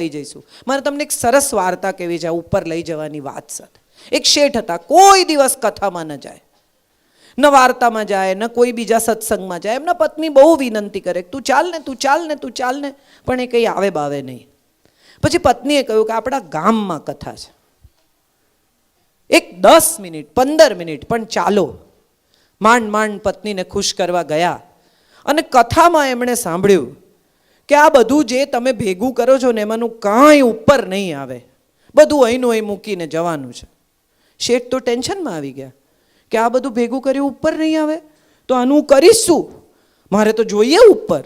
લઈ જઈશું. મારે તમને એક સરસ વાર્તા કહેવી છે ઉપર લઈ જવાની વાત સાથે. એક શેઠ હતા, કોઈ દિવસ કથામાં ન જાય, ન વાર્તામાં જાય, ન કોઈ બીજા સત્સંગમાં જાય. એમના પત્ની બહુ વિનંતી કરે, તું ચાલ ને, તું ચાલ ને, તું ચાલ ને, પણ એ કંઈ આવે બાવે નહીં. પછી પત્નીએ કહ્યું કે આપણા ગામમાં કથા છે, એક 10 મિનિટ 15 મિનિટ પણ ચાલો. માંડ માંડ પત્નીને ખુશ કરવા ગયા અને કથામાં એમણે સાંભળ્યું કે આ બધું જે તમે ભેગું કરો છો ને એમાંનું કાંઈ ઉપર નહીં આવે, બધું અહીંનું અહીં મૂકીને જવાનું છે. શેઠ તો ટેન્શનમાં આવી ગયા કે આ બધું ભેગું કર્યું ઉપર નહીં આવે તો આનું કરીશ શું, મારે તો જોઈએ ઉપર.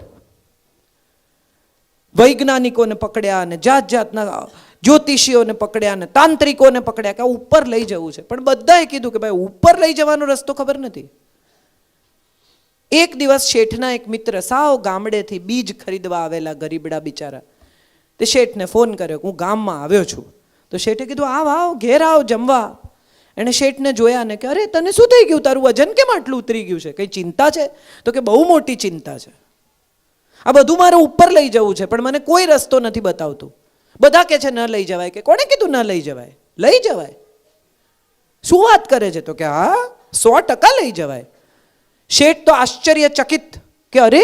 વૈજ્ઞાનિકોને પકડ્યા અને જાત જાતના જ્યોતિષીઓને પકડ્યા અને તાંત્રિકોને પકડ્યા કે આ ઉપર લઈ જવું છે, પણ બધાએ કીધું કે ભાઈ ઉપર લઈ જવાનો રસ્તો ખબર નથી. એક દિવસ શેઠના એક મિત્ર સાવ ગામડેથી બીજ ખરીદવા આવેલા ગરીબડા બિચારા, તે શેઠને ફોન કર્યો કે હું ગામમાં આવ્યો છું. તો શેઠે કીધું આવ આવ, ઘેર આવ જમવા. એણે શેઠને જોયા ને કે અરે તને શું થઈ ગયું, તારું વજન કેમ આટલું ઉતરી ગયું છે, કંઈ ચિંતા છે? તો કે બહુ મોટી ચિંતા છે, આ બધું મારે ઉપર લઈ જવું છે પણ મને કોઈ રસ્તો નથી બતાવતું. બધા કે છે ન લઈ જવાય. કે કોણે કીધું ન લઈ જવાય? લઈ જવાય. શું વાત કરે છે? તો કે હા 100% લઈ જવાય. શેઠ તો આશ્ચર્યચકિત કે અરે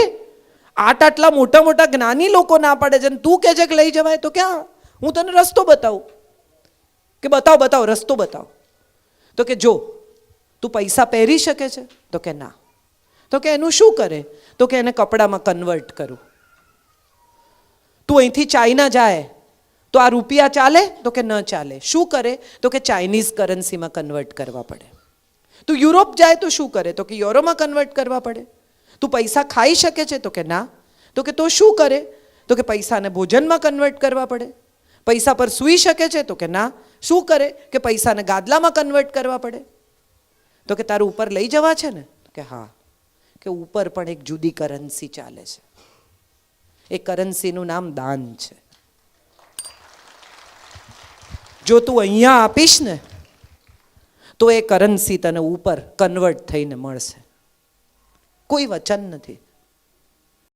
આટલા મોટા મોટા જ્ઞાની લોકો ના પાડે છે ને તું કહે છે કે લઈ જવાય? તો કે હા, હું તને રસ્તો બતાવું. કે બતાવ બતાવ, રસ્તો બતાવ. તો કે જો તું પૈસા પહેરી શકે છે? તો કે ના. તો કે એનું શું કરે? તો કે એને કપડામાં કન્વર્ટ કરું. તું અહીંથી ચાઇના જાય તો આ રૂપિયા ચાલે? તો કે ન ચાલે. શું કરે? તો કે ચાઇનીઝ કરન્સીમાં કન્વર્ટ કરવા પડે. તું યુરોપ જાય તો શું કરે? તો કે યુરોમાં કન્વર્ટ કરવા પડે. તું પૈસા ખાઈ શકે છે? તો કે ના. તો કે તો શું કરે? તો કે પૈસાને ભોજનમાં કન્વર્ટ કરવા પડે. પૈસા પર સૂઈ શકે છે? તો કે ના. શું કરે? કે પૈસાને ગાદલામાં કન્વર્ટ કરવા પડે. તો કે તારું ઉપર લઈ જવા છે ને? તો કે હા. કે ઉપર પણ એક જુદી કરન્સી ચાલે છે, એ કરન્સીનું નામ દાન છે. જો તું અહીંયા આપીશ ને તો એ કરન્સી તને ઉપર કન્વર્ટ થઈને મળશે. કોઈ વચન નથી.